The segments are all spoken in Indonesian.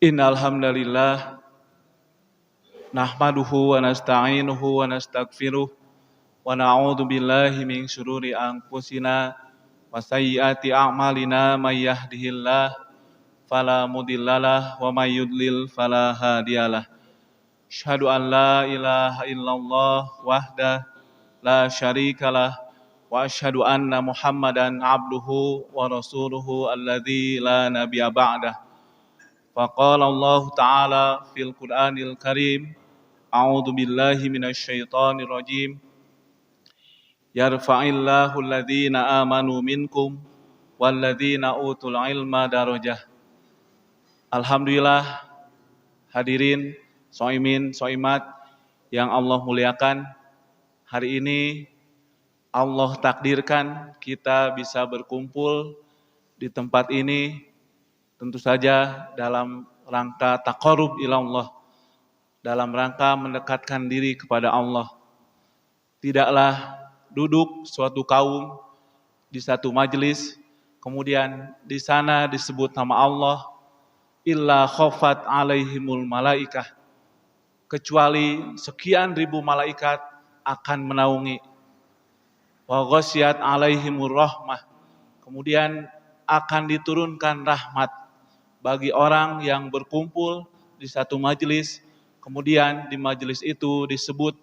Innal hamdalillah nahmaduhu wa nasta'inuhu wa nastaghfiruh wa na'udzu billahi min syururi anfusina wa sayyiati a'malina may yahdihillah fala mudhillalah wa may yudlil fala hadiyalah. Asyhadu an la ilaha illallah wahdahu la syarikalah wa asyhadu anna Muhammadan abduhu wa rasuluhu alladzi la nabiyya ba'dah. Faqala Allah Ta'ala fil Qur'anil Karim, A'udzu billahi minasy syaithanir rajim. Yarfa'illahu alladhina amanu minkum walladhina utul ilma darajah. Alhamdulillah, hadirin shaimin shaimat yang Allah muliakan. Hari ini Allah takdirkan kita bisa berkumpul di tempat ini, tentu saja dalam rangka taqarrub ila Allah, dalam rangka mendekatkan diri kepada Allah. Tidaklah duduk suatu kaum di satu majelis, kemudian di sana disebut nama Allah, illa khafat alaihimul malaikah, kecuali sekian ribu malaikat akan menaungi. Wa ghasyiyat alaihimur rahmah, kemudian akan diturunkan rahmat bagi orang yang berkumpul di satu majelis, kemudian di majelis itu disebut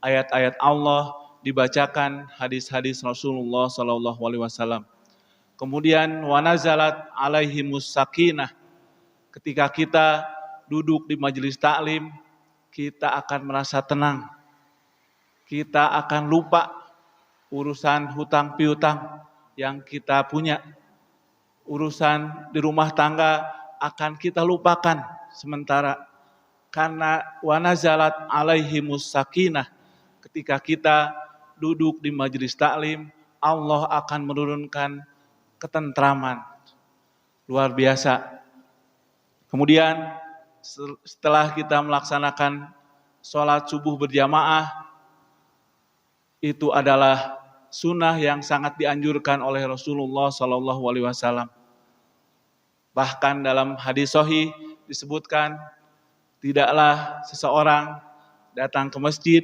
ayat-ayat Allah, dibacakan hadis-hadis Rasulullah SAW. Kemudian wa nazalat alaihimus sakinah, ketika kita duduk di majelis taklim, kita akan merasa tenang, kita akan lupa urusan hutang piutang yang kita punya, urusan di rumah tangga akan kita lupakan sementara, karena wa nazalat alaihimus sakinah, ketika kita duduk di majelis taklim, Allah akan menurunkan ketentraman luar biasa. Kemudian setelah kita melaksanakan sholat subuh berjamaah, itu adalah sunnah yang sangat dianjurkan oleh Rasulullah SAW. Bahkan dalam hadis sahih disebutkan, tidaklah seseorang datang ke masjid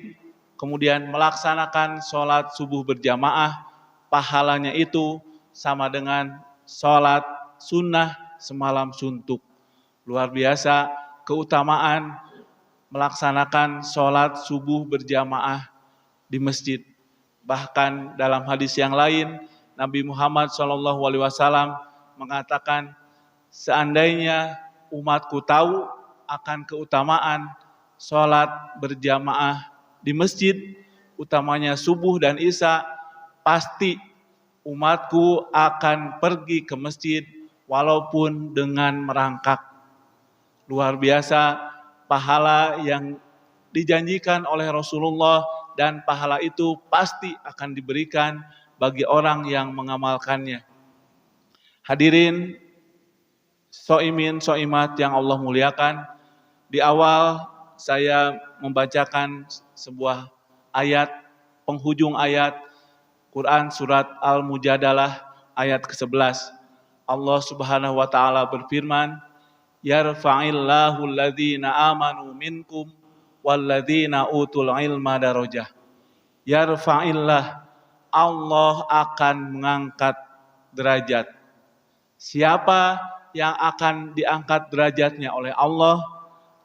kemudian melaksanakan sholat subuh berjamaah, pahalanya itu sama dengan sholat sunnah semalam suntuk. Luar biasa keutamaan melaksanakan sholat subuh berjamaah di masjid. Bahkan dalam hadis yang lain, Nabi Muhammad SAW mengatakan, seandainya umatku tahu akan keutamaan sholat berjamaah di masjid, utamanya subuh dan isya, pasti umatku akan pergi ke masjid walaupun dengan merangkak. Luar biasa pahala yang dijanjikan oleh Rasulullah, dan pahala itu pasti akan diberikan bagi orang yang mengamalkannya. Hadirin shaimin shaimat yang Allah muliakan, di awal saya membacakan sebuah ayat, penghujung ayat Quran surat Al-Mujadalah ayat ke-11. Allah Subhanahu wa taala berfirman, yarfa'illahu alladhina amanu minkum walladzina utul ilma darajah. Yarfa'illah, Allah akan mengangkat derajat. Siapa yang akan diangkat derajatnya oleh Allah?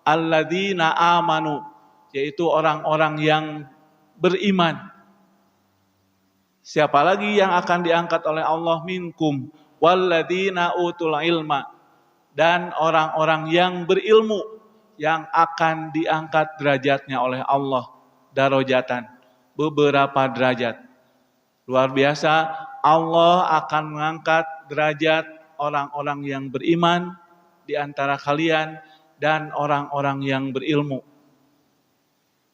Alladzina amanu, yaitu orang-orang yang beriman. Siapa lagi yang akan diangkat oleh Allah? Minkum walladzina utul ilma, dan orang-orang yang berilmu yang akan diangkat derajatnya oleh Allah, darajatan, beberapa derajat. Luar biasa, Allah akan mengangkat derajat orang-orang yang beriman di antara kalian dan orang-orang yang berilmu.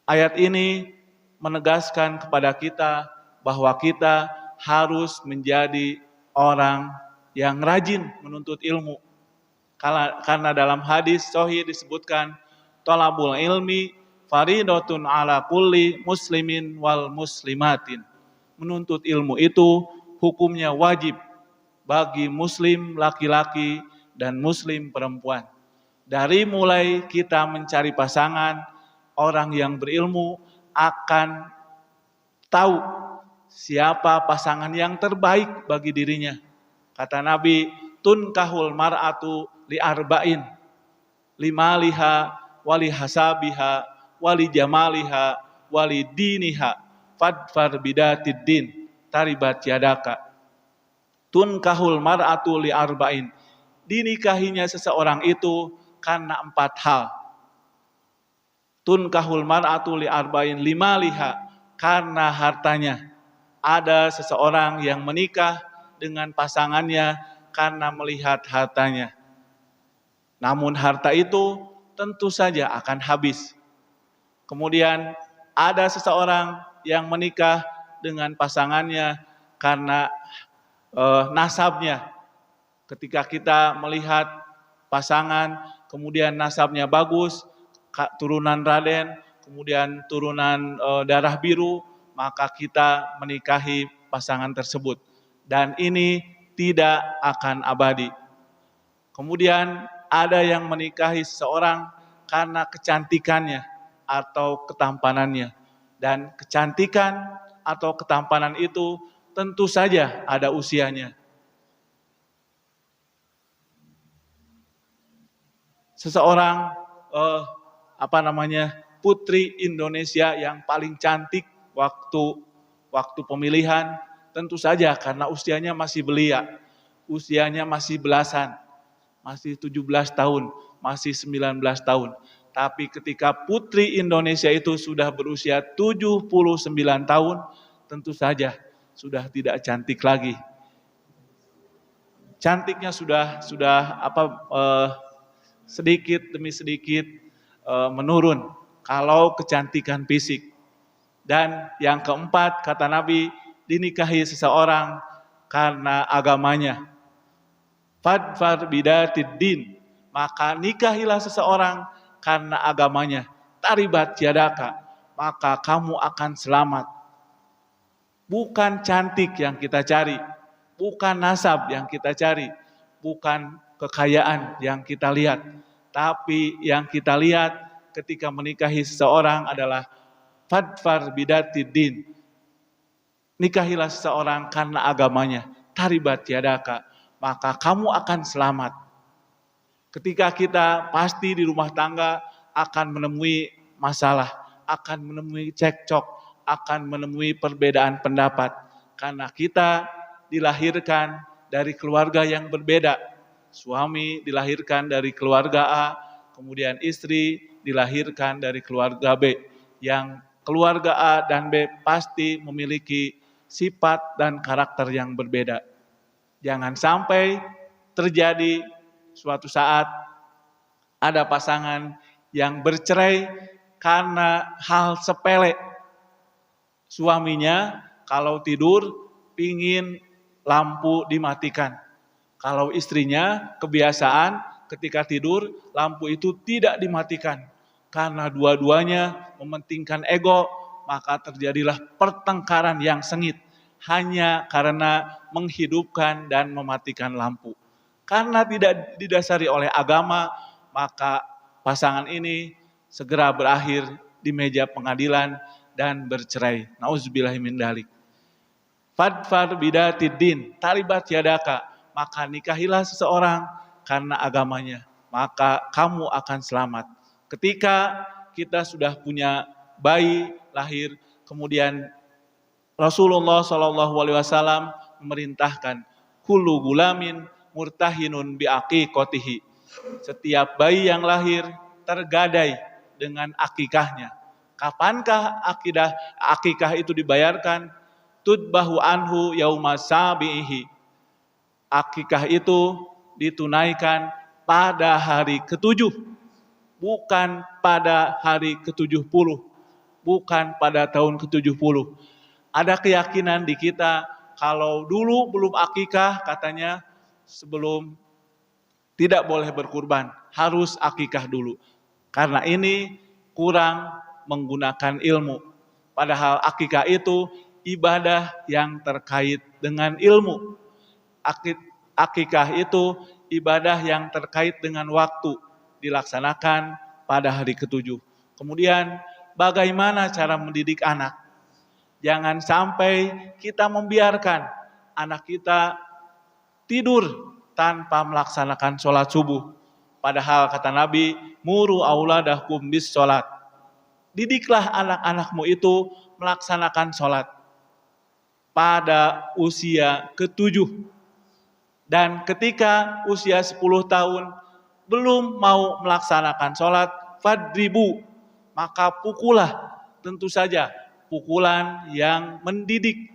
Ayat ini menegaskan kepada kita bahwa kita harus menjadi orang yang rajin menuntut ilmu. Karena dalam hadis sahih disebutkan, thalabul ilmi faridatun ala kulli muslimin wal muslimatin. Menuntut ilmu itu hukumnya wajib bagi muslim laki-laki dan muslim perempuan. Dari mulai kita mencari pasangan, orang yang berilmu akan tahu siapa pasangan yang terbaik bagi dirinya. Kata Nabi, tunkahul mar'atu li arba'in, limaliha, wali hasabiha, wali jamaliha, wali diniha, fadfar bidatid din, taribat yadaka. Tunkahul mar'atu li arba'in, dinikahinya seseorang itu karena 4 hal. Tunkahul mar'atu li arba'in, limaliha, karena hartanya. Ada seseorang yang menikah dengan pasangannya karena melihat hartanya. Namun harta itu tentu saja akan habis. Kemudian ada seseorang yang menikah dengan pasangannya karena nasabnya. Ketika kita melihat pasangan, kemudian nasabnya bagus, turunan Raden, kemudian turunan darah biru, maka kita menikahi pasangan tersebut. Dan ini tidak akan abadi. Kemudian ada yang menikahi seseorang karena kecantikannya atau ketampanannya. Dan kecantikan atau ketampanan itu tentu saja ada usianya. Seseorang putri Indonesia yang paling cantik waktu pemilihan, tentu saja karena usianya masih belia, usianya masih belasan, masih 17 tahun, masih 19 tahun. Tapi ketika putri Indonesia itu sudah berusia 79 tahun, tentu saja sudah tidak cantik lagi. Cantiknya sudah sedikit demi sedikit menurun kalau kecantikan fisik. Dan yang keempat, kata Nabi, dinikahi seseorang karena agamanya. Fadfar bidatid din, maka nikahilah seseorang karena agamanya. Taribat yadaka, maka kamu akan selamat. Bukan cantik yang kita cari, bukan nasab yang kita cari, bukan kekayaan yang kita lihat, tapi yang kita lihat ketika menikahi seseorang adalah fadfar bidatid din. Nikahilah seseorang karena agamanya, taribat yadaka, maka kamu akan selamat. Ketika kita pasti di rumah tangga akan menemui masalah, akan menemui cekcok, akan menemui perbedaan pendapat, karena kita dilahirkan dari keluarga yang berbeda. Suami dilahirkan dari keluarga A, kemudian istri dilahirkan dari keluarga B. Yang keluarga A dan B pasti memiliki sifat dan karakter yang berbeda. Jangan sampai terjadi suatu saat ada pasangan yang bercerai karena hal sepele. Suaminya kalau tidur pingin lampu dimatikan. Kalau istrinya kebiasaan ketika tidur lampu itu tidak dimatikan. Karena dua-duanya mementingkan ego, maka terjadilah pertengkaran yang sengit. Hanya karena menghidupkan dan mematikan lampu. Karena tidak didasari oleh agama, maka pasangan ini segera berakhir di meja pengadilan dan bercerai. Nauzubillahi min dzalik. Fadfar bidatid din, taribat yadaka, maka nikahilah seseorang karena agamanya, maka kamu akan selamat. Ketika kita sudah punya bayi lahir, kemudian Rasulullah SAW memerintahkan kullu gulamin murtahinun biaqiqatihi. Setiap bayi yang lahir tergadai dengan akikahnya. Kapankah akikah itu dibayarkan? Tudbahu anhu yauma sabihi. Akikah itu ditunaikan pada hari ke-7, bukan pada hari ke-70, bukan pada tahun ke-70. Ada keyakinan di kita kalau dulu belum akikah, katanya sebelum tidak boleh berkurban, harus akikah dulu. Karena ini kurang menggunakan ilmu. Padahal akikah itu ibadah yang terkait dengan ilmu. Akikah itu ibadah yang terkait dengan waktu. dilaksanakan pada hari ketujuh. Kemudian bagaimana cara mendidik anak? Jangan sampai kita membiarkan anak kita tidur tanpa melaksanakan sholat subuh. Padahal kata Nabi, muru auladakum bis sholat. Didiklah anak-anakmu itu melaksanakan sholat pada usia ketujuh. Dan ketika usia 10 tahun belum mau melaksanakan sholat, fadribu, maka pukulah, tentu saja pukulan yang mendidik,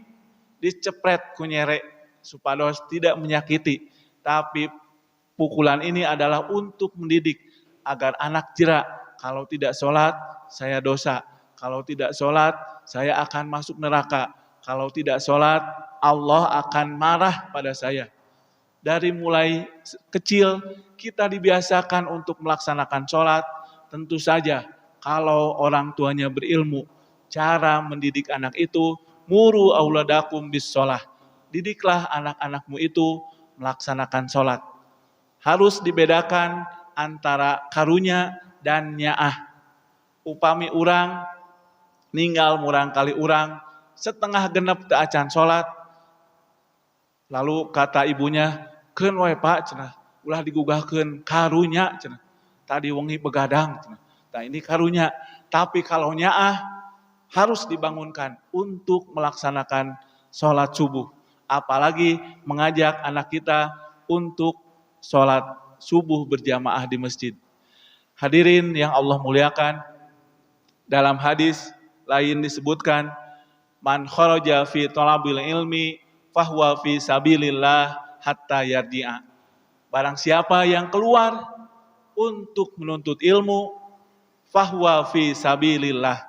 dicepret kunyere supados tidak menyakiti. Tapi pukulan ini adalah untuk mendidik agar anak jerak, kalau tidak sholat saya dosa, kalau tidak sholat saya akan masuk neraka, kalau tidak sholat Allah akan marah pada saya. Dari mulai kecil kita dibiasakan untuk melaksanakan sholat. Tentu saja kalau orang tuanya berilmu, cara mendidik anak itu, muru auladakum bis sholah. Didiklah anak-anakmu itu melaksanakan sholat. Harus dibedakan antara karunya dan nyaah. Upami urang, ninggal murang kali urang, setengah genep teu acan sholat. Lalu kata ibunya, keun wae Pak cenah, ulah digugahkeun karunya cenah. Tadi wengi begadang cenah. Nah ini karunya, tapi kalau nyaah harus dibangunkan untuk melaksanakan sholat subuh. Apalagi mengajak anak kita untuk sholat subuh berjamaah di masjid. Hadirin yang Allah muliakan, dalam hadis lain disebutkan, man kharaja fi thalabil ilmi fahuwa fi sabilillah hatta yarji'a. Barang siapa yang keluar untuk menuntut ilmu, fahuwa fi sabilillah,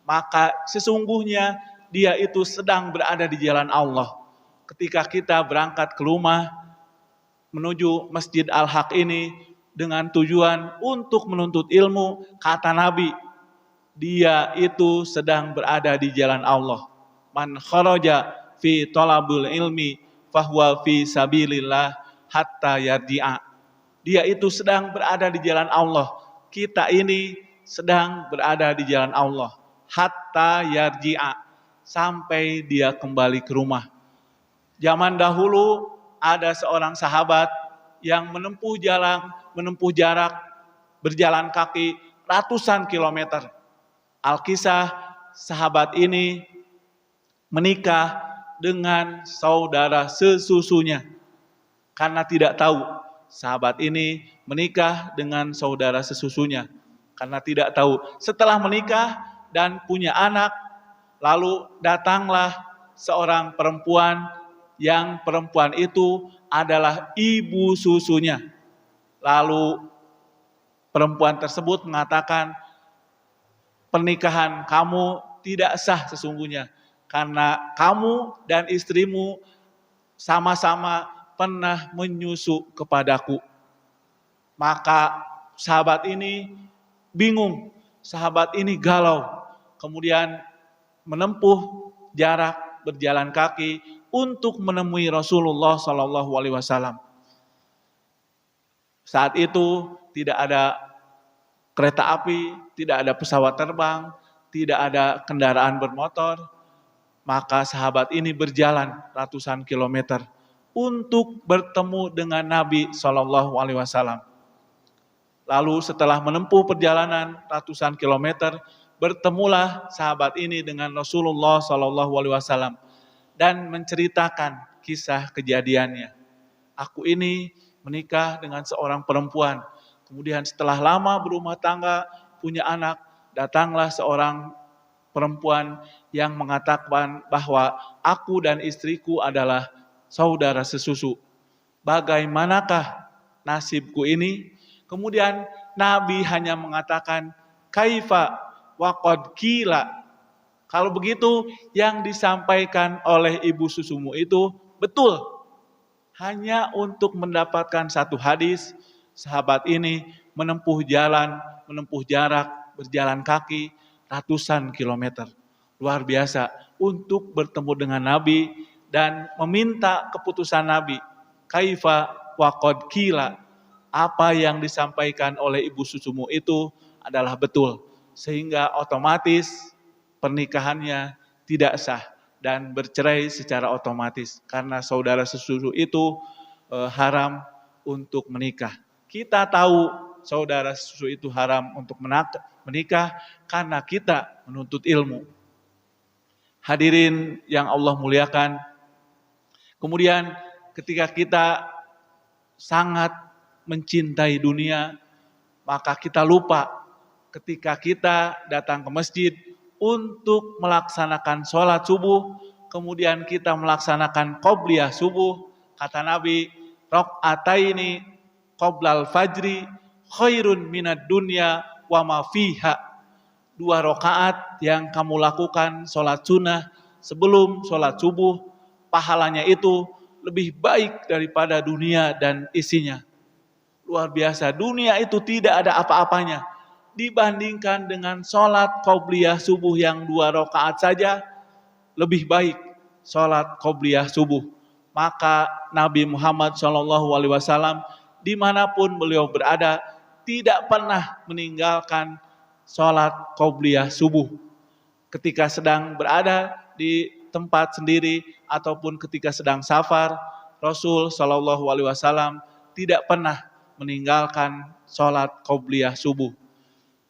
maka sesungguhnya dia itu sedang berada di jalan Allah. Ketika kita berangkat ke rumah menuju Masjid Al-Haq ini dengan tujuan untuk menuntut ilmu, kata Nabi, dia itu sedang berada di jalan Allah. Man kharaja fi talabul ilmi fahuwa fi sabilillah hatta yarji'a. Dia itu sedang berada di jalan Allah. Kita ini sedang berada di jalan Allah. Hatta yarji'a, sampai dia kembali ke rumah. Zaman dahulu ada seorang sahabat yang menempuh jarak berjalan kaki ratusan kilometer. Alkisah sahabat ini menikah dengan saudara sesusunya. Karena tidak tahu, sahabat ini menikah dengan saudara sesusunya. Karena tidak tahu. Setelah menikah dan punya anak, lalu datanglah seorang perempuan, yang perempuan itu adalah ibu susunya. Lalu perempuan tersebut mengatakan, pernikahan kamu tidak sah sesungguhnya, karena kamu dan istrimu sama-sama pernah menyusu kepadaku. Maka sahabat ini bingung, sahabat ini galau, kemudian menempuh jarak berjalan kaki untuk menemui Rasulullah SAW. Saat itu tidak ada kereta api, tidak ada pesawat terbang, tidak ada kendaraan bermotor. Maka sahabat ini berjalan ratusan kilometer untuk bertemu dengan Nabi SAW. Lalu setelah menempuh perjalanan ratusan kilometer, bertemulah sahabat ini dengan Rasulullah SAW dan menceritakan kisah kejadiannya. Aku ini menikah dengan seorang perempuan. Kemudian setelah lama berumah tangga, punya anak, datanglah seorang perempuan yang mengatakan bahwa aku dan istriku adalah saudara sesusu. Bagaimanakah nasibku ini? Kemudian Nabi hanya mengatakan, kaifa waqad qila. Kalau begitu yang disampaikan oleh ibu susumu itu betul. Hanya untuk mendapatkan satu hadis, sahabat ini menempuh jarak, berjalan kaki ratusan kilometer. Luar biasa untuk bertemu dengan Nabi dan meminta keputusan Nabi. Kaifa waqad qila. apa yang disampaikan oleh ibu susumu itu adalah betul. Sehingga otomatis pernikahannya tidak sah dan bercerai secara otomatis. Karena saudara sesusu itu haram untuk menikah. Kita tahu saudara sesusu itu haram untuk menikah karena kita menuntut ilmu. Hadirin yang Allah muliakan, kemudian ketika kita sangat mencintai dunia, maka kita lupa ketika kita datang ke masjid untuk melaksanakan sholat subuh, kemudian kita melaksanakan qobliyah subuh, kata Nabi, raq'ataini qoblal fajri khairun minad dunya wa ma fiha. 2 rakaat yang kamu lakukan sholat sunnah sebelum sholat subuh, pahalanya itu lebih baik daripada dunia dan isinya. Luar biasa, dunia itu tidak ada apa-apanya dibandingkan dengan sholat qobliyah subuh yang 2 rakaat saja lebih baik sholat qobliyah subuh. Maka Nabi Muhammad SAW dimanapun beliau berada tidak pernah meninggalkan sholat qobliyah subuh. Ketika sedang berada di tempat sendiri ataupun ketika sedang safar, Rasul SAW tidak pernah meninggalkan sholat qobliyah subuh.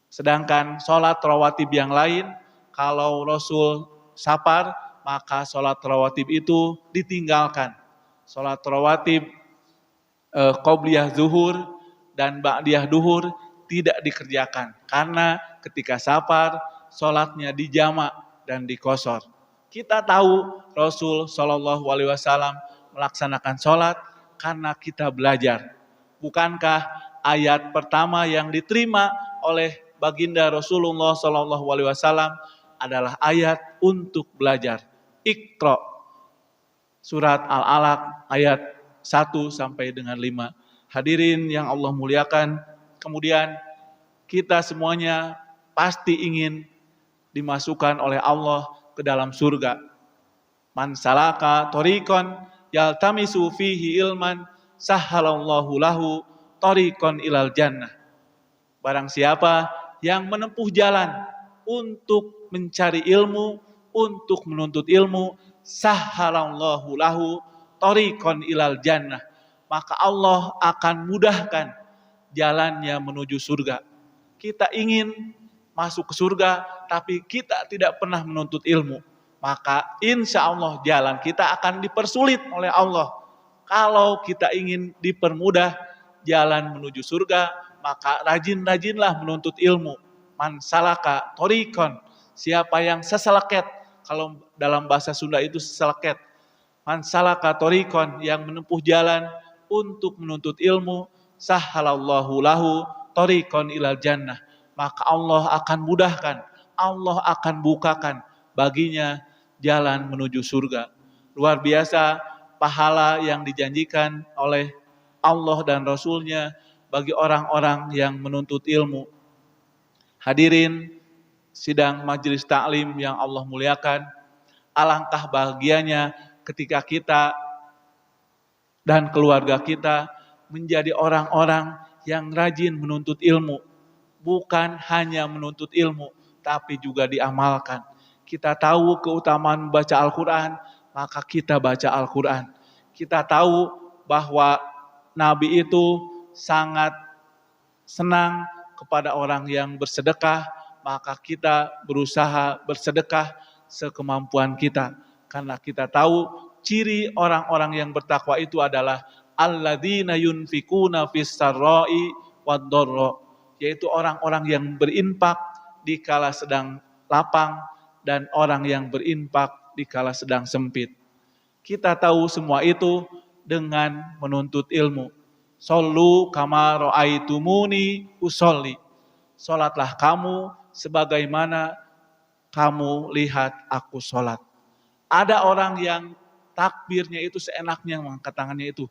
Sedangkan sholat rawatib yang lain, kalau Rasul safar, maka sholat rawatib itu ditinggalkan. Sholat rawatib qobliyah zuhur dan ba'diyah duhur tidak dikerjakan. Karena ketika safar, sholatnya dijamak dan dikosor. Kita tahu Rasul SAW melaksanakan sholat karena kita belajar. Bukankah ayat pertama yang diterima oleh baginda Rasulullah SAW adalah ayat untuk belajar. Iqra. Surat Al-Alaq ayat 1 sampai dengan 5. Hadirin yang Allah muliakan, kemudian kita semuanya pasti ingin dimasukkan oleh Allah ke dalam surga. Man salaka thoriqan yaltamisu fihi ilman sahhalallahu lahu thoriqan ilal jannah. Barang siapa yang menempuh jalan untuk mencari ilmu, untuk menuntut ilmu, sahhalallahu lahu thoriqan ilal jannah, maka Allah akan mudahkan jalannya menuju surga. Kita ingin masuk ke surga, tapi kita tidak pernah menuntut ilmu, maka insya Allah jalan kita akan dipersulit oleh Allah. Kalau kita ingin dipermudah jalan menuju surga, maka rajin-rajinlah menuntut ilmu. Man salaka thoriqan, siapa yang seseleket, kalau dalam bahasa Sunda itu seseleket. Man salaka thoriqan, yang menempuh jalan untuk menuntut ilmu, sahhalallahu lahu thoriqan ilal jannah, maka Allah akan mudahkan, Allah akan bukakan baginya jalan menuju surga. Luar biasa pahala yang dijanjikan oleh Allah dan Rasul-Nya bagi orang-orang yang menuntut ilmu. Hadirin sidang majelis taklim yang Allah muliakan, alangkah bahagianya ketika kita dan keluarga kita menjadi orang-orang yang rajin menuntut ilmu. Bukan hanya menuntut ilmu, tapi juga diamalkan. Kita tahu keutamaan membaca Al-Quran, maka kita baca Al-Quran. Kita tahu bahwa Nabi itu sangat senang kepada orang yang bersedekah, maka kita berusaha bersedekah sekemampuan kita. Karena kita tahu ciri orang-orang yang bertakwa itu adalah alladzina yunfikuna fis sarra'i wad dharra, yaitu orang-orang yang berinfak di kala sedang lapang dan orang yang berinfak di kala sedang sempit. Kita tahu semua itu dengan menuntut ilmu. Shollu kama ra'aitumuni usolli. Salatlah kamu sebagaimana kamu lihat aku salat. Ada orang yang takbirnya itu seenaknya mengangkat tangannya itu.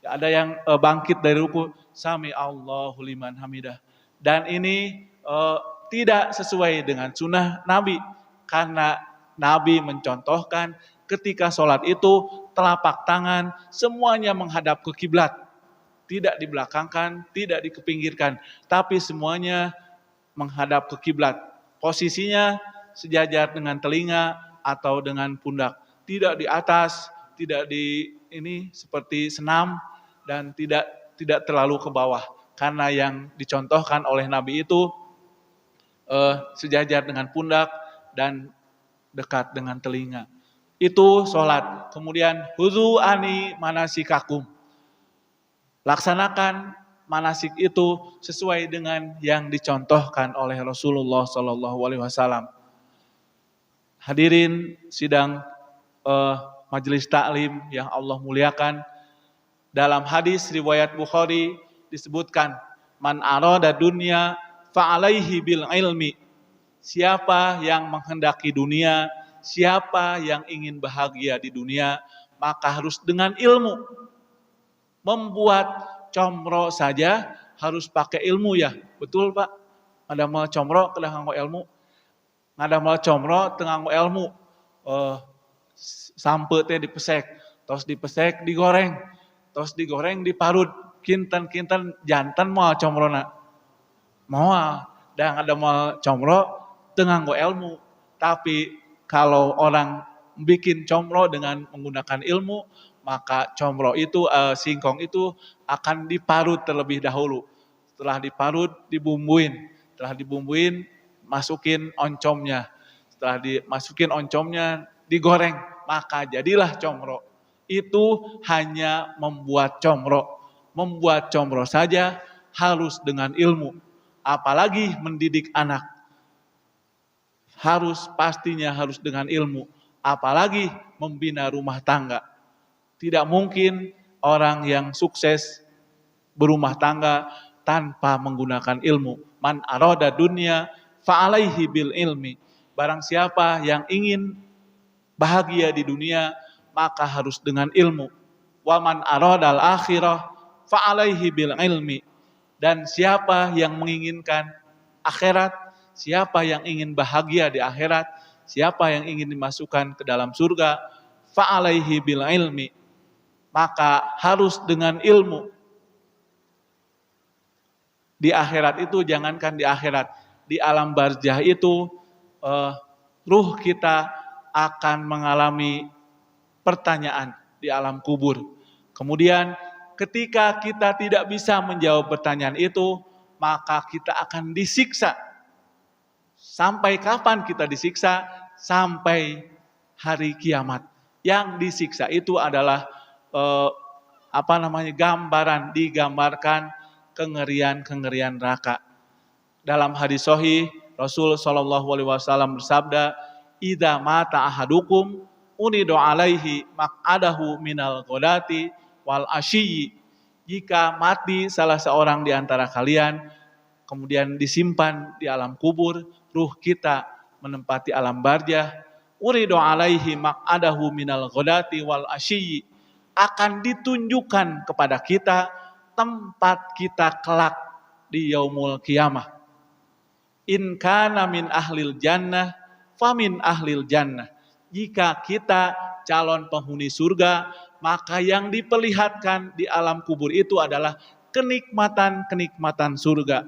Ada yang bangkit dari ruku, sami Allahu liman hamidah. Dan ini tidak sesuai dengan sunnah Nabi. Karena Nabi mencontohkan ketika sholat itu telapak tangan semuanya menghadap ke kiblat. tidak dibelakangkan, tidak dikepinggirkan, tapi semuanya menghadap ke kiblat. Posisinya sejajar dengan telinga atau dengan pundak, tidak di atas, tidak di ini seperti senam, dan tidak terlalu ke bawah. Karena yang dicontohkan oleh Nabi itu sejajar dengan pundak dan dekat dengan telinga. Itu sholat. Kemudian huzu ani manasikakum. Laksanakan manasik itu sesuai dengan yang dicontohkan oleh Rasulullah SAW. Hadirin sidang majelis taklim yang Allah muliakan, dalam hadis riwayat Bukhari disebutkan, man arada dunya fa'alaihi bil ilmi. Siapa yang menghendaki dunia, siapa yang ingin bahagia di dunia, maka harus dengan ilmu. Membuat comro saja harus pakai ilmu ya. Betul Pak? Ada mal comro kedah nganggo ilmu. Ada mal comro tengah nganggo ilmu. Sampai teh dipesek, terus dipesek digoreng, terus digoreng diparut, kinten-kinten jantan mal comrona. Moal, dan ada mal comro tengah nganggo ilmu. Tapi kalau orang bikin comro dengan menggunakan ilmu, maka comro itu, singkong itu akan diparut terlebih dahulu. Setelah diparut, dibumbuin. Setelah dibumbuin, masukin oncomnya. Setelah dimasukin oncomnya, digoreng. Maka jadilah comro. Itu hanya membuat comro. Membuat comro saja harus dengan ilmu. Apalagi mendidik anak. Pastinya harus dengan ilmu. Apalagi membina rumah tangga. Tidak mungkin orang yang sukses berumah tangga tanpa menggunakan ilmu. Man arada dunya fa'alaihi bil ilmi. Barang siapa yang ingin bahagia di dunia, maka harus dengan ilmu. Wa man aradal akhirah fa'alaihi bil ilmi. Dan siapa yang menginginkan akhirat, siapa yang ingin bahagia di akhirat, siapa yang ingin dimasukkan ke dalam surga, fa'alaihi bil ilmi. Maka harus dengan ilmu. Di akhirat itu, jangankan di akhirat, di alam barzah itu ruh kita akan mengalami pertanyaan di alam kubur. Kemudian ketika kita tidak bisa menjawab pertanyaan itu, maka kita akan disiksa. Sampai kapan kita disiksa? Sampai hari kiamat. Yang disiksa itu adalah digambarkan kengerian neraka. Dalam hadis sahih Rasul sallallahu alaihi wasallam bersabda, "Idza mata ahadukum unidu alaihi maq'adahu minal ghadati wal asyi." Jika mati salah seorang di antara kalian, kemudian disimpan di alam kubur, ruh kita menempati alam barzah, uridu alaihi maq'adahu minal ghadati wal asyi. Akan ditunjukkan kepada kita tempat kita kelak di yaumul qiyamah. In kana min ahlil jannah famin ahlil jannah. Jika kita calon penghuni surga, maka yang diperlihatkan di alam kubur itu adalah kenikmatan-kenikmatan surga.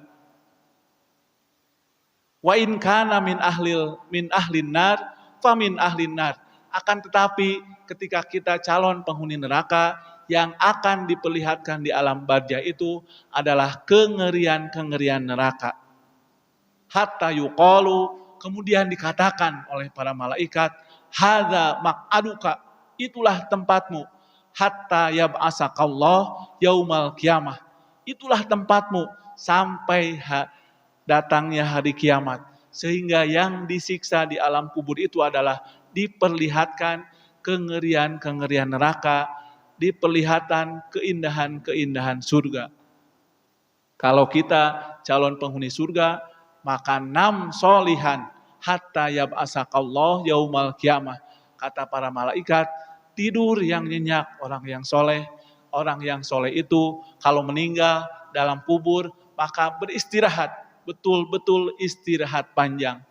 Wa in kana min ahlin nar famin ahlin nar. Akan tetapi ketika kita calon penghuni neraka, yang akan diperlihatkan di alam barzah itu adalah kengerian-kengerian neraka. Hatta yuqalu, kemudian dikatakan oleh para malaikat, hadza maq'aduka, itulah tempatmu. Hatta yab'asakallah yaumal qiyamah, itulah tempatmu sampai datangnya hari kiamat. Sehingga yang disiksa di alam kubur itu adalah diperlihatkan kengerian-kengerian neraka, diperlihatkan keindahan-keindahan surga. Kalau kita calon penghuni surga, maka 6 solihan hatta yab'asakallah yaumal qiyamah. Kata para malaikat, tidur yang nyenyak orang yang soleh. Orang yang soleh itu kalau meninggal dalam kubur, maka beristirahat, betul-betul istirahat panjang.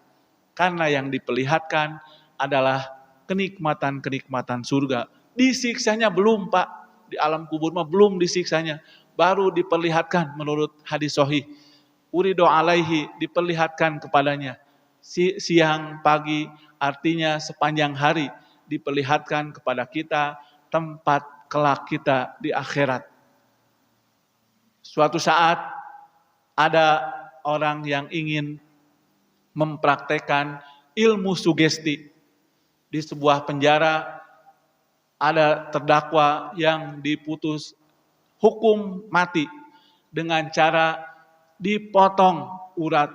Karena yang diperlihatkan adalah kenikmatan-kenikmatan surga. Disiksanya belum Pak, di alam kubur mah belum disiksanya. baru diperlihatkan menurut hadis sahih. Urido alaihi, diperlihatkan kepadanya. Siang, pagi, artinya sepanjang hari diperlihatkan kepada kita tempat kelak kita di akhirat. Suatu saat ada orang yang ingin mempraktekkan ilmu sugesti. Di sebuah penjara ada terdakwa yang diputus hukum mati dengan cara dipotong urat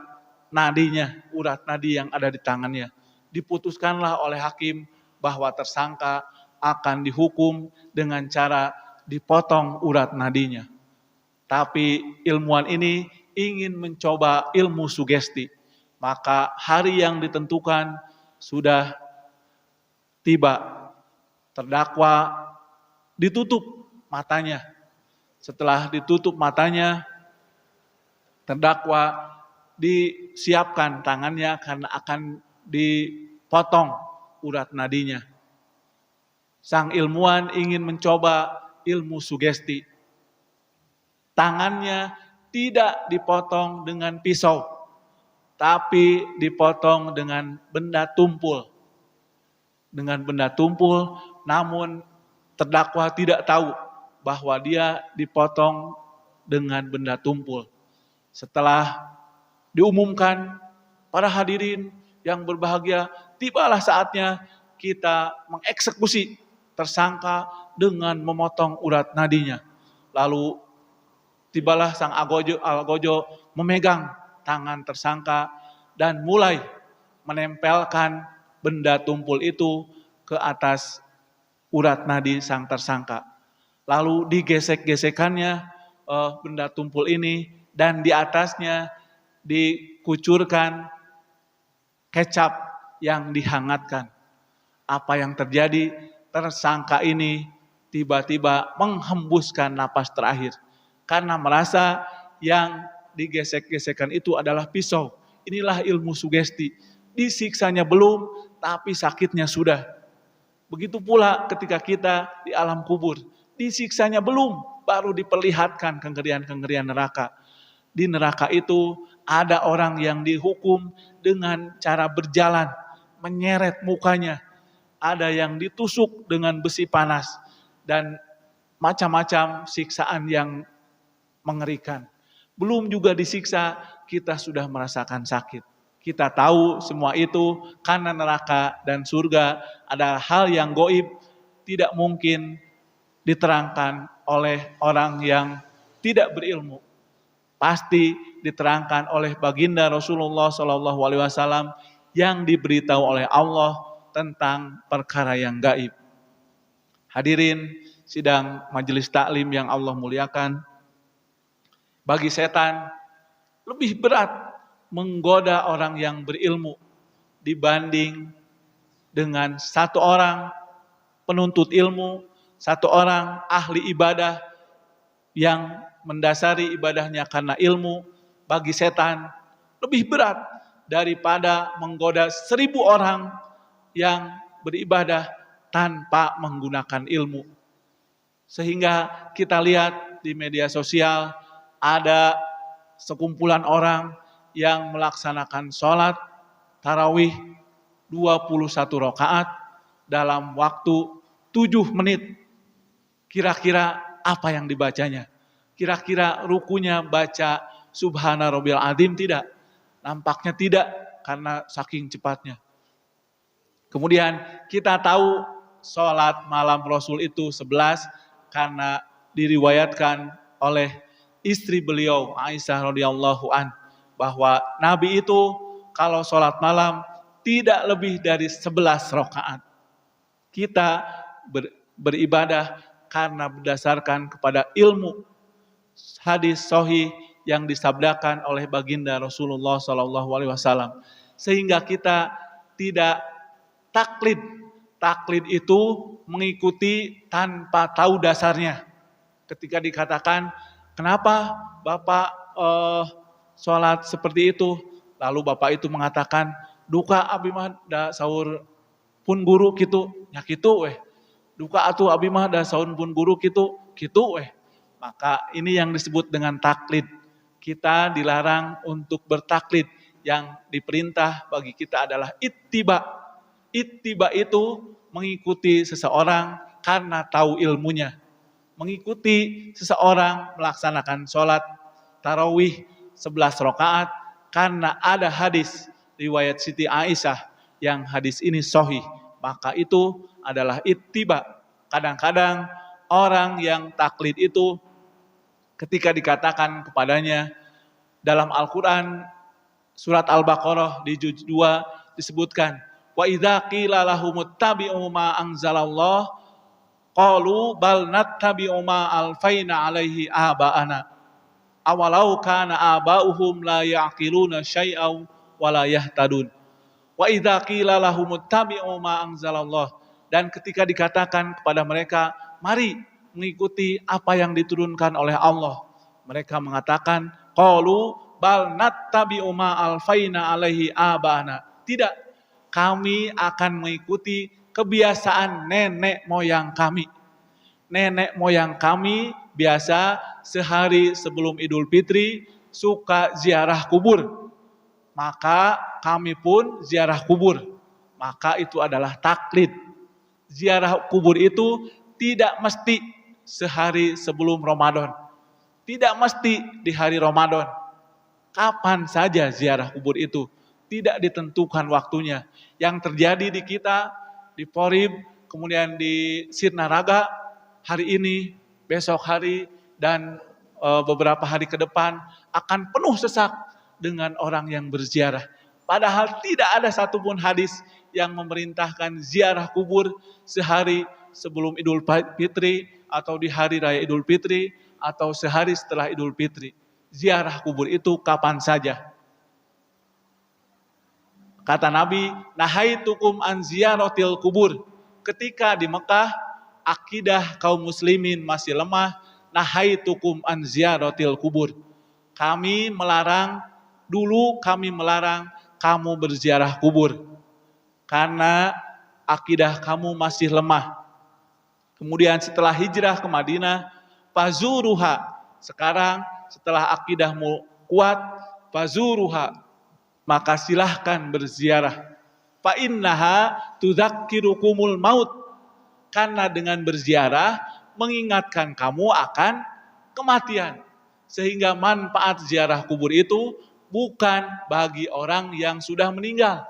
nadinya, urat nadi yang ada di tangannya. Diputuskanlah oleh hakim bahwa tersangka akan dihukum dengan cara dipotong urat nadinya. Tapi ilmuwan ini ingin mencoba ilmu sugesti. Maka hari yang ditentukan sudah tiba. Terdakwa ditutup matanya. Setelah ditutup matanya, terdakwa disiapkan tangannya karena akan dipotong urat nadinya. Sang ilmuwan ingin mencoba ilmu sugesti. Tangannya tidak dipotong dengan pisau, tapi dipotong dengan benda tumpul. Dengan benda tumpul, namun terdakwa tidak tahu bahwa dia dipotong dengan benda tumpul. Setelah diumumkan, para hadirin yang berbahagia, tibalah saatnya kita mengeksekusi tersangka dengan memotong urat nadinya. Lalu tibalah sang algojo memegang tangan tersangka dan mulai menempelkan benda tumpul itu ke atas urat nadi sang tersangka. Lalu digesek-gesekannya benda tumpul ini dan di atasnya dikucurkan kecap yang dihangatkan. Apa yang terjadi? Tersangka ini tiba-tiba menghembuskan napas terakhir karena merasa yang digesek-gesekan itu adalah pisau. Inilah ilmu sugesti. Disiksanya belum, tapi sakitnya sudah. Begitu pula ketika kita di alam kubur. Disiksanya belum, baru diperlihatkan kengerian-kengerian neraka. Di neraka itu ada orang yang dihukum dengan cara berjalan, menyeret mukanya. Ada yang ditusuk dengan besi panas. Dan macam-macam siksaan yang mengerikan. Belum juga disiksa, kita sudah merasakan sakit. Kita tahu semua itu karena neraka dan surga adalah hal yang gaib, tidak mungkin diterangkan oleh orang yang tidak berilmu. Pasti diterangkan oleh baginda Rasulullah SAW yang diberitahu oleh Allah tentang perkara yang gaib. Hadirin sidang majelis taklim yang Allah muliakan, bagi setan lebih berat menggoda orang yang berilmu dibanding dengan satu orang penuntut ilmu, satu orang ahli ibadah yang mendasari ibadahnya karena ilmu. Bagi setan lebih berat daripada menggoda 1000 orang yang beribadah tanpa menggunakan ilmu. Sehingga kita lihat di media sosial ada sekumpulan orang yang melaksanakan sholat tarawih 21 rakaat dalam waktu 7 menit. Kira-kira apa yang dibacanya? Kira-kira rukunya baca Subhana Rabbiyal Azim tidak? Nampaknya tidak karena saking cepatnya. Kemudian kita tahu sholat malam Rasul itu 11 karena diriwayatkan oleh istri beliau Aisyah radhiyallahu an bahwa Nabi itu kalau sholat malam tidak lebih dari 11 rakaat. Kita beribadah karena berdasarkan kepada ilmu hadis sahih yang disabdakan oleh baginda Rasulullah SAW, sehingga kita tidak taklid. Taklid itu mengikuti tanpa tahu dasarnya. Ketika dikatakan, kenapa Bapak sholat seperti itu? Lalu Bapak itu mengatakan, duka abi mah da sahur pun guru gitu, ya gitu weh. Duka atuh abi mah da sahur pun guru gitu, gitu weh. Maka ini yang disebut dengan taklid. Kita dilarang untuk bertaklid. Yang diperintah bagi kita adalah ittiba. Ittiba itu mengikuti seseorang karena tahu ilmunya. Mengikuti seseorang melaksanakan sholat tarawih 11 rakaat karena ada hadis riwayat Siti Aisyah yang hadis ini sahih. Maka itu adalah ittiba. Kadang-kadang orang yang taklid itu ketika dikatakan kepadanya dalam Al-Quran surat Al-Baqarah di juz 2 disebutkan wa idza qila lahumuttabi'u ma anzalallah qalu bal nattabi'u ma alfaina alaihi aba'ana awalau kana aba'uhum la ya'qiluna syai'aw wa la yahtadun wa idza qila lahumuttabi'u ma anzalallah, dan ketika dikatakan kepada mereka mari mengikuti apa yang diturunkan oleh Allah, mereka mengatakan qalu bal nattabi'u ma alfaina alaihi abana. Tidak, kami akan mengikuti kebiasaan nenek moyang kami. Nenek moyang kami biasa sehari sebelum Idul Fitri suka ziarah kubur. Maka kami pun ziarah kubur. Maka itu adalah taklid. Ziarah kubur itu tidak mesti sehari sebelum Ramadan. Tidak mesti di hari Ramadan. Kapan saja ziarah kubur itu, tidak ditentukan waktunya. Yang terjadi di kita, di Porib, kemudian di Sirnaraga, hari ini, besok hari, dan beberapa hari ke depan akan penuh sesak dengan orang yang berziarah. Padahal tidak ada satupun hadis yang memerintahkan ziarah kubur sehari sebelum Idul Fitri, atau di hari raya Idul Fitri, atau sehari setelah Idul Fitri. Ziarah kubur itu kapan saja. Kata Nabi, nahaitukum an ziyaratil kubur. Ketika di Mekah, akidah kaum muslimin masih lemah, nahaitukum an ziyaratil kubur. Kami melarang kamu berziarah kubur. Karena akidah kamu masih lemah. Kemudian setelah hijrah ke Madinah, fazuruha. Sekarang setelah akidahmu kuat, fazuruha, maka silahkan berziarah. Fa innaha tudzakirukumul maut. Karena dengan berziarah mengingatkan kamu akan kematian. Sehingga manfaat ziarah kubur itu bukan bagi orang yang sudah meninggal.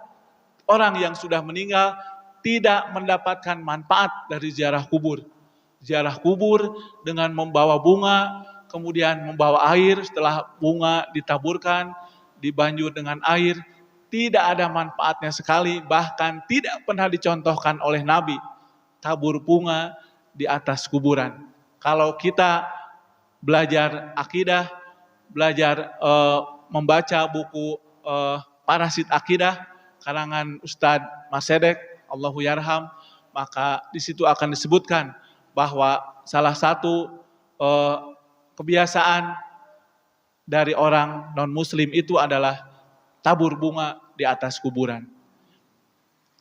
Orang yang sudah meninggal tidak mendapatkan manfaat dari ziarah kubur. Ziarah kubur dengan membawa bunga, kemudian membawa air, setelah bunga ditaburkan, dibanjur dengan air, tidak ada manfaatnya sekali, bahkan tidak pernah dicontohkan oleh Nabi, tabur bunga di atas kuburan. Kalau kita belajar akidah, belajar membaca buku Parasit Akidah, karangan Ustadz Masedek, Allahu Yarham, maka di situ akan disebutkan bahwa salah satu kebiasaan dari orang non-muslim itu adalah tabur bunga di atas kuburan.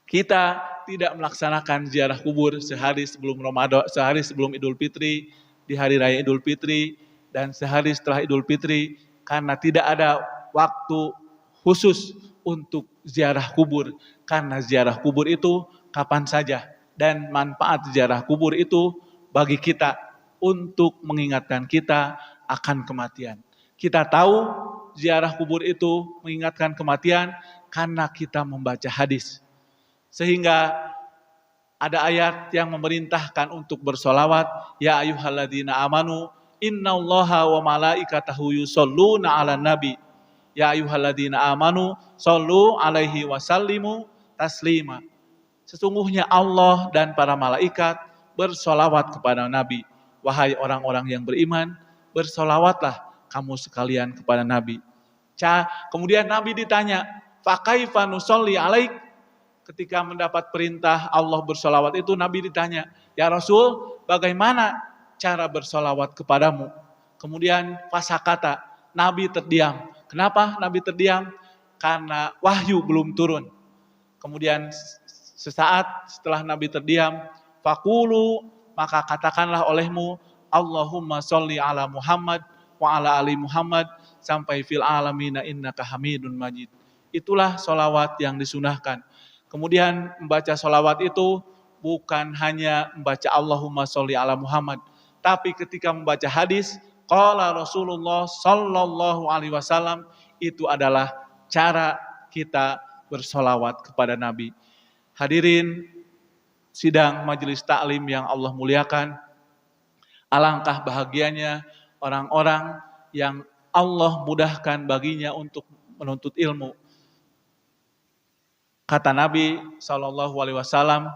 Kita tidak melaksanakan ziarah kubur sehari sebelum Ramadan, sehari sebelum Idul Fitri, di hari raya Idul Fitri, dan sehari setelah Idul Fitri, karena tidak ada waktu khusus untuk ziarah kubur. Karena ziarah kubur itu kapan saja, dan manfaat ziarah kubur itu bagi kita untuk mengingatkan kita akan kematian. Kita tahu ziarah kubur itu mengingatkan kematian karena kita membaca hadis. Sehingga ada ayat yang memerintahkan untuk bersolawat, ya ayyuhalladzina amanu innallaha wa malaikatahu yusholluna 'alan nabi. Ya ayyuhalladzina amanu shollu 'alaihi wasallimu taslima. Sesungguhnya Allah dan para malaikat bersolawat kepada Nabi. Wahai orang-orang yang beriman, bersolawatlah kamu sekalian kepada Nabi. Kemudian Nabi ditanya, fa kaifa nusolli 'alaik? Ketika mendapat perintah Allah bersolawat itu, Nabi ditanya, ya Rasul, bagaimana cara bersolawat kepadamu? Kemudian fasakata, Nabi terdiam. Kenapa Nabi terdiam? Karena wahyu belum turun. Kemudian sesaat setelah Nabi terdiam, fakulu, maka katakanlah olehmu, Allahumma sholli ala Muhammad wa ala ali Muhammad sampai fil alamina innaka hamidun majid. Itulah sholawat yang disunahkan. Kemudian membaca sholawat itu bukan hanya membaca Allahumma sholli ala Muhammad, tapi ketika membaca hadis qala Rasulullah sallallahu alaihi wasallam, itu adalah cara kita bersolawat kepada Nabi. Hadirin sidang majelis taklim yang Allah muliakan, alangkah bahagianya orang-orang yang Allah mudahkan baginya untuk menuntut ilmu. Kata Nabi SAW,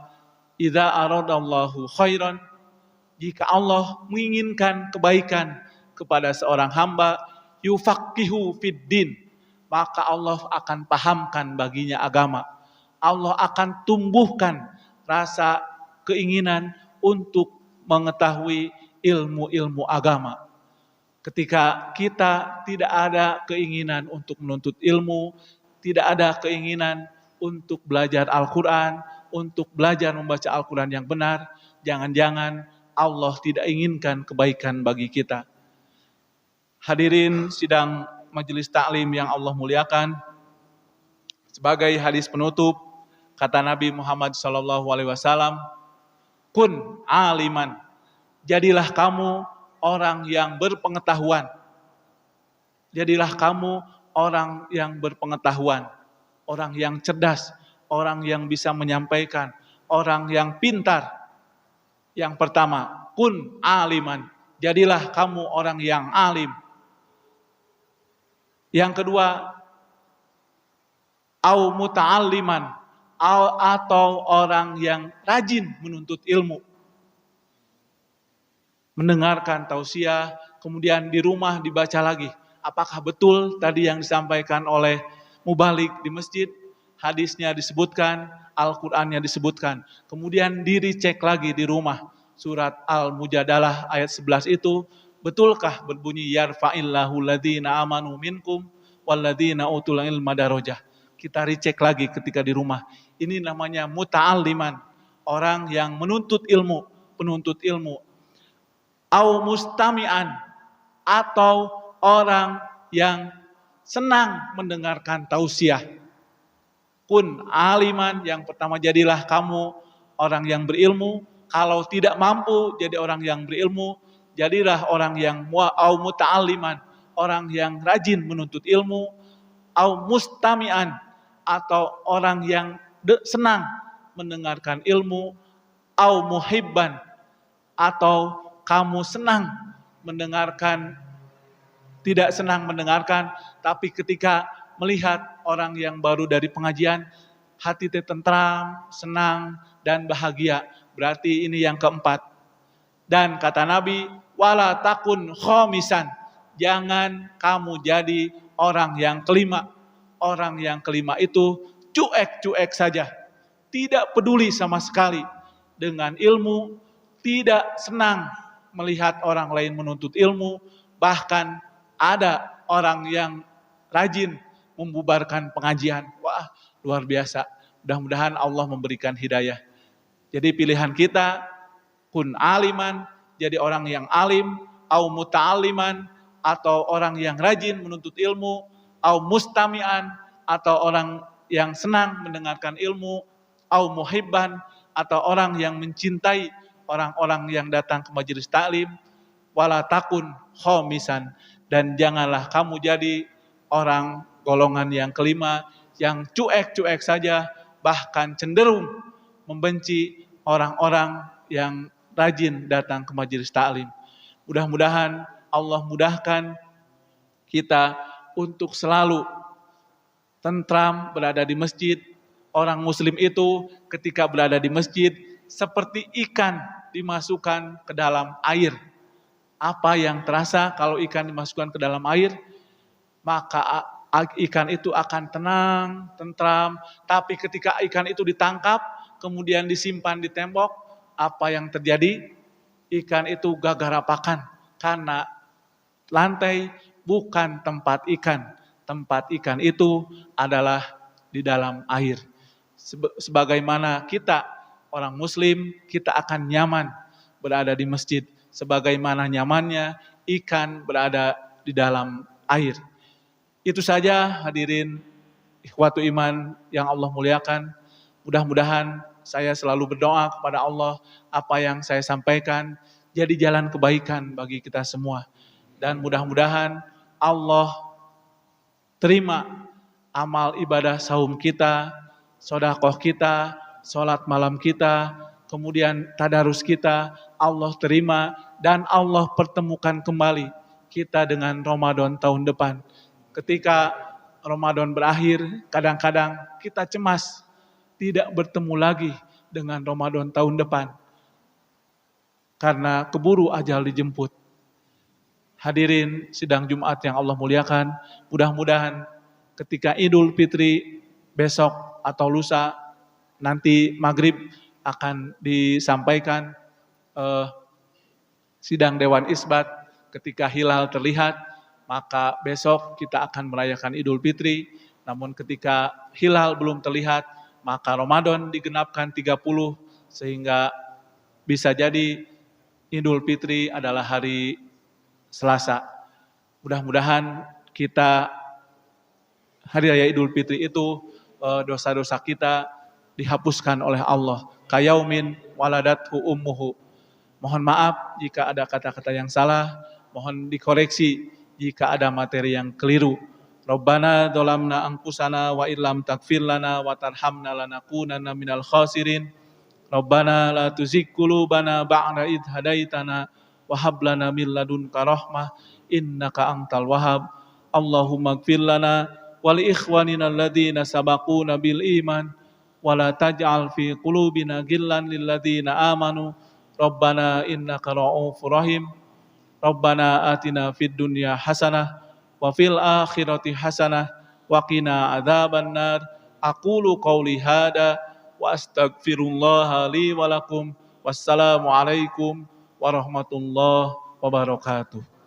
idza aradallahu khairan, jika Allah menginginkan kebaikan kepada seorang hamba, yufaqihu fid din, maka Allah akan pahamkan baginya agama. Allah akan tumbuhkan rasa keinginan untuk mengetahui ilmu-ilmu agama. Ketika kita tidak ada keinginan untuk menuntut ilmu, tidak ada keinginan untuk belajar Al-Quran, untuk belajar membaca Al-Quran yang benar, jangan-jangan Allah tidak inginkan kebaikan bagi kita. Hadirin sidang majelis taklim yang Allah muliakan, sebagai hadis penutup, kata Nabi Muhammad SAW, kun aliman, jadilah kamu orang yang berpengetahuan. Jadilah kamu orang yang berpengetahuan, orang yang cerdas, orang yang bisa menyampaikan, orang yang pintar. Yang pertama, kun aliman, jadilah kamu orang yang alim. Yang kedua, au muta'alliman, atau orang yang rajin menuntut ilmu. Mendengarkan tausiah, kemudian di rumah dibaca lagi. Apakah betul tadi yang disampaikan oleh mubalik di masjid, hadisnya disebutkan, Al-Qur'annya disebutkan. Kemudian dicek lagi di rumah. Surat Al-Mujadalah ayat 11 itu, betulkah berbunyi yarfa'illahu ladhina amanu minkum walladhina utul ilma darajah. Kita dicek lagi ketika di rumah. Ini namanya muta'alliman, orang yang menuntut ilmu, penuntut ilmu. Au mustami'an, atau orang yang senang mendengarkan tausiah. Kun aliman, yang pertama jadilah kamu orang yang berilmu. Kalau tidak mampu jadi orang yang berilmu, jadilah orang yang au muta'alliman, orang yang rajin menuntut ilmu. Au mustami'an, atau orang yang senang mendengarkan ilmu. Au muhibban, atau kamu senang mendengarkan, tidak senang mendengarkan, tapi ketika melihat orang yang baru dari pengajian, hati tentram, senang, dan bahagia. Berarti ini yang keempat. Dan kata Nabi, wala takun khomisan, jangan kamu jadi orang yang kelima. Orang yang kelima itu cuek-cuek saja, tidak peduli sama sekali dengan ilmu, tidak senang melihat orang lain menuntut ilmu, bahkan ada orang yang rajin membubarkan pengajian. Wah, luar biasa. Mudah-mudahan Allah memberikan hidayah. Jadi pilihan kita, kun aliman, jadi orang yang alim, au muta'aliman, atau orang yang rajin menuntut ilmu, au mustami'an, atau orang yang senang mendengarkan ilmu, au muhibban, atau orang yang mencintai orang-orang yang datang ke majelis taklim, wala takun khomisan, dan janganlah kamu jadi orang golongan yang kelima yang cuek-cuek saja, bahkan cenderung membenci orang-orang yang rajin datang ke majelis taklim. Mudah-mudahan Allah mudahkan kita untuk selalu tentram berada di masjid. Orang muslim itu ketika berada di masjid seperti ikan dimasukkan ke dalam air. Apa yang terasa kalau ikan dimasukkan ke dalam air? Maka ikan itu akan tenang, tentram. Tapi ketika ikan itu ditangkap, kemudian disimpan di tembok, apa yang terjadi? Ikan itu gagar-apakan, karena lantai bukan tempat ikan. Tempat ikan itu adalah di dalam air. Sebagaimana kita orang muslim, kita akan nyaman berada di masjid. sebagaimana nyamannya ikan berada di dalam air. Itu saja hadirin ikhwatu iman yang Allah muliakan. Mudah-mudahan saya selalu berdoa kepada Allah, apa yang saya sampaikan jadi jalan kebaikan bagi kita semua. Dan mudah-mudahan Allah terima amal ibadah saum kita, sedekah kita, sholat malam kita, kemudian tadarus kita, Allah terima dan Allah pertemukan kembali kita dengan Ramadan tahun depan. Ketika Ramadan berakhir, kadang-kadang kita cemas tidak bertemu lagi dengan Ramadan tahun depan karena keburu ajal dijemput. Hadirin sidang Jumat yang Allah muliakan, mudah-mudahan ketika Idul Fitri besok atau lusa nanti maghrib akan disampaikan sidang Dewan Isbat. Ketika hilal terlihat, maka besok kita akan merayakan Idul Fitri. Namun ketika hilal belum terlihat, maka Ramadan digenapkan 30 sehingga bisa jadi Idul Fitri adalah hari Selasa. Mudah-mudahan kita hari raya Idul Fitri itu dosa-dosa kita dihapuskan oleh Allah. Kayaumin waladathu ummuhu. Mohon maaf jika ada kata-kata yang salah, mohon dikoreksi jika ada materi yang keliru. Rabbana dzalamna anfusana wa illam taghfir lana wa tarhamna lanakunanna minal khasirin. Rabbana la tuzigh qulubana ba'da idh hadaitana wa hab lana min ladunka rahmah innaka antal wahhab. Allahumma ighfir lana wa li ikhwanina alladhina sabaquna bil iman wa la taj'al fi qulubina ghillan lil ladzina amanu. Rabbana innaka ra'ufur rahim. Rabbana atina fid dunya hasanah wa fil akhirati hasanah wa qina adzabannar. Aqulu qauli hada wa astaghfirullaha li wa lakum. Wassalamu alaikum warahmatullahi wabarakatuh.